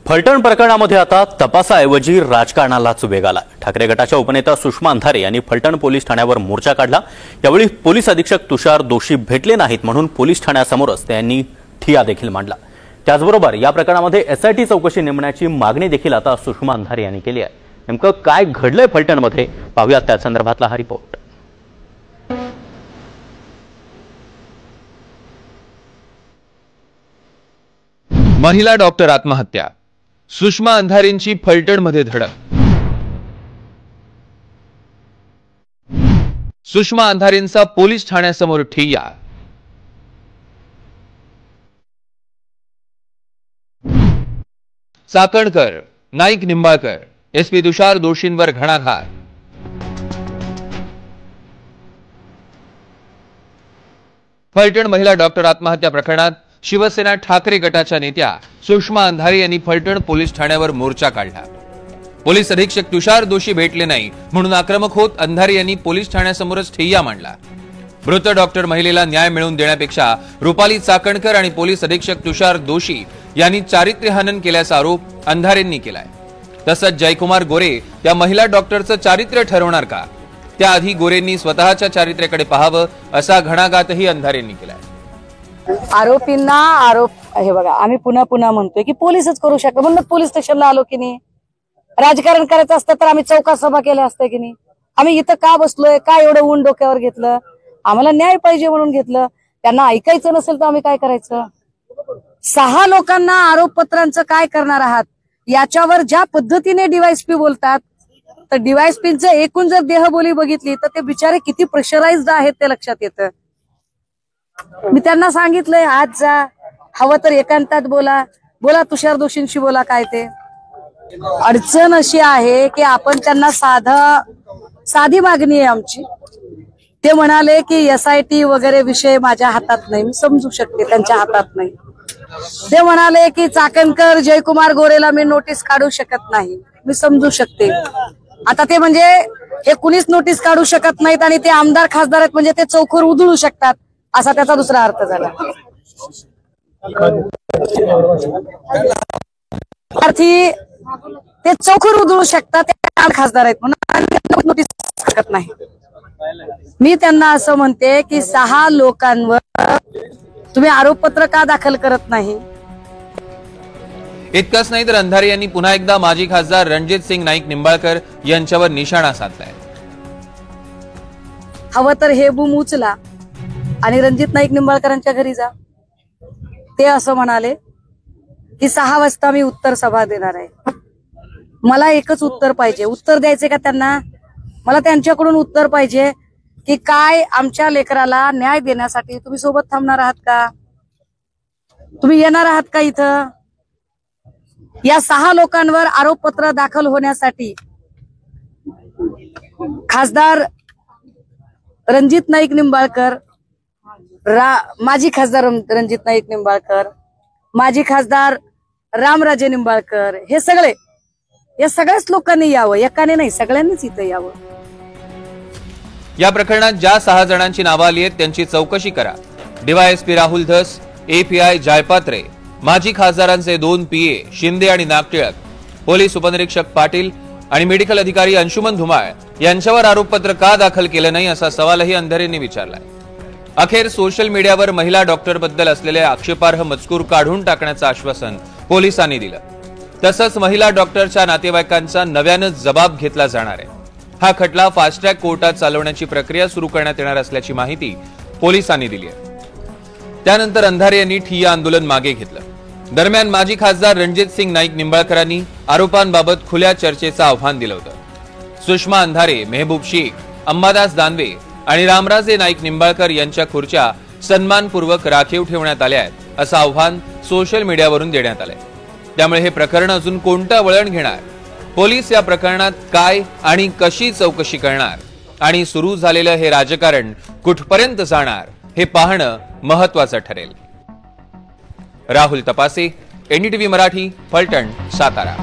फलटण प्रकरणामध्ये आता तपासाऐवजी राजकारणालाच वेग आला। ठाकरे गटाच्या उपनेता सुषमा अंधारे यांनी फलटण पोलीस ठाण्यावर मोर्चा काढला। यावेळी पोलीस अधीक्षक तुषार दोषी भेटले नाहीत म्हणून पोलीस ठाण्यासमोरच त्यांनी ठिय्या देखील मांडला। त्याचबरोबर या प्रकरणामध्ये एसआयटी चौकशी नेमण्याची मागणी देखील आता सुषमा अंधारे यांनी केली आहे। नेमकं काय घडलंय फलटणमध्ये पाहूया त्या संदर्भातला हा रिपोर्ट। महिला डॉक्टर आत्महत्या, सुषमा अंधारेंची फलटणमध्ये धडक। सुषमा अंधारेंचा पोलीस ठाण्यासमोर ठिय्या। चाकणकर, नाईक निंबाळकर, एसपी तुषार दोषींवर घणाघात। फलटण महिला डॉक्टर आत्महत्या प्रकरणात शिवसेना ठाकरे गटाच्या नेत्या सुषमा अंधारे यांनी फलटण पोलीस ठाण्यावर मोर्चा काढला। पोलीस अधीक्षक तुषार दोषी भेटले नाही म्हणून आक्रमक होत अंधारे यांनी पोलीस ठाण्यासमोरच ठिय्या मांडला। मृत डॉक्टर महिलेला न्याय मिळवून देण्यापेक्षा रुपाली चाकणकर आणि पोलीस अधीक्षक तुषार दोषी यांनी चारित्र्यहनन केल्याचा आरोप अंधारेंनी केलाय। तसंच जयकुमार गोरे त्या महिला डॉक्टरचं चारित्र्य ठरवणार का, त्याआधी गोरेंनी स्वतःच्या चारित्र्याकडे पाहावं असा घणाघातही अंधारेंनी केलाय। आरोपींना आरोप हे बघा, आम्ही पुन्हा पुन्हा म्हणतोय की पोलीसच करू शकतो म्हणून पोलीस स्टेशनला आलो की नाही। राजकारण करायचं असतं तर आम्ही चौकात सभा केल्या असत्या की नाही। आम्ही इथं का बसलोय, का एवढं ऊन डोक्यावर घेतलं? आम्हाला न्याय पाहिजे म्हणून घेतलं। त्यांना ऐकायचं नसेल तर आम्ही काय करायचं? 6 लोकांना आरोपपत्रांचं काय करणार आहात याच्यावर ज्या पद्धतीने डीवायएसपी बोलतात, तर डीवायएसपींचं एकूण जर देहबोली बघितली तर ते बिचारे किती प्रेशराइज्ड आहेत ते लक्षात येतं। मी त्यांना सांगितलंय, आज जा, हवं तर एकांतात बोला तुषार दोषींशी बोला। काय ते अडचण अशी आहे की आपण त्यांना साधी मागणी आहे आमची। ते म्हणाले की एसआयटी वगैरे विषय माझ्या हातात नाही। मी समजू शकते त्यांच्या हातात नाही। ते म्हणाले की चाकणकर जयकुमार गोरेला मी नोटीस काढू शकत नाही। मी समजू शकते। आता ते म्हणजे हे कुणीच नोटीस काढू शकत नाहीत आणि ते आमदार खासदार आहेत म्हणजे ते चौखर उधळू शकतात असा त्याचा दुसरा अर्थ झाला। अर्थी ते चौखर उधळू शकतात, ते खासदार आहेत म्हणून नोटीस शकत नाही। मी त्यांना असं म्हणते की 6 लोकांवर तुम्ही आरोपपत्र का दाखल करत नाही? इतकंच नाही तर अंधारे यांनी पुन्हा एकदा माजी खासदार रणजित सिंग नाईक निंबाळकर यांच्यावर निशाणा साधलाय। हवं तर हे बूम उचला आणि रणजित नाईक निंबाळकरांच्या घरी जा। ते असं म्हणाले की 6 वाजता मी उत्तर सभा देणार आहे। मला एकच उत्तर पाहिजे। उत्तर द्यायचे का त्यांना? मला त्यांच्याकडून उत्तर पाहिजे की काय आमच्या लेकराला न्याय देण्यासाठी तुम्ही सोबत थांबणार आहात का? तुम्ही येणार आहात का इथं? या 6 लोकांवर आरोपपत्र दाखल होण्यासाठी खासदार रणजित नाईक निंबाळकर, माजी खासदार रणजित नाईक निंबाळकर, माजी खासदार रामराजे निंबाळकर, हे सगळ्याच लोकांनी यावं, एकाने नाही सगळ्यांनीच इथं यावं। या प्रकरणात ज्या 6 जणांची नावं आली आहेत त्यांची चौकशी करा। डीवायएसपी राहुल धस, एपीआय जयपात्रे, माजी खासदारांचे 2 पीए शिंदे आणि नागटिळक, पोलीस उपनिरीक्षक पाटील आणि मेडिकल अधिकारी अंशुमन धुमाळ यांच्यावर आरोपपत्र का दाखल केलं नाही असा सवालही अंधारेंनी विचारलाय। अखेर सोशल मीडियावर महिला डॉक्टरबद्दल असलेले आक्षेपार्ह मजकूर काढून टाकण्याचं आश्वासन पोलिसांनी दिलं। तसंच महिला डॉक्टरच्या नातेवाईकांचा नव्यानं जबाब घेतला जाणार आहे। हा खटला फास्ट ट्रॅक कोर्टात चालवण्याची प्रक्रिया सुरू करण्यात येणार असल्याची माहिती पोलिसांनी दिली आहे। त्यानंतर अंधारे यांनी ठिय्या आंदोलन मागे घेतलं। दरम्यान माजी खासदार रणजित सिंग नाईक निंबाळकरांनी आरोपांबाबत खुल्या चर्चेचं आव्हान दिलं होतं। सुषमा अंधारे, मेहबूब शेख, अंबादास दानवे आणि रामराजे नाईक निंबाळकर यांच्या खुर्च्या सन्मानपूर्वक राखीव ठेवण्यात आल्या आहेत असं आव्हान सोशल मीडियावरून देण्यात आलंय। त्यामुळे हे प्रकरण अजून कोणतं वळण घेणार, पोलीस या प्रकरणात काय आणि कशी चौकशी करणार आणि सुरू झालेलं हे राजकारण कुठपर्यंत जाणार हे पाहणं महत्वाचं ठरेल। राहुल तपासे, एनडीटीव्ही मराठी, फलटण, सातारा।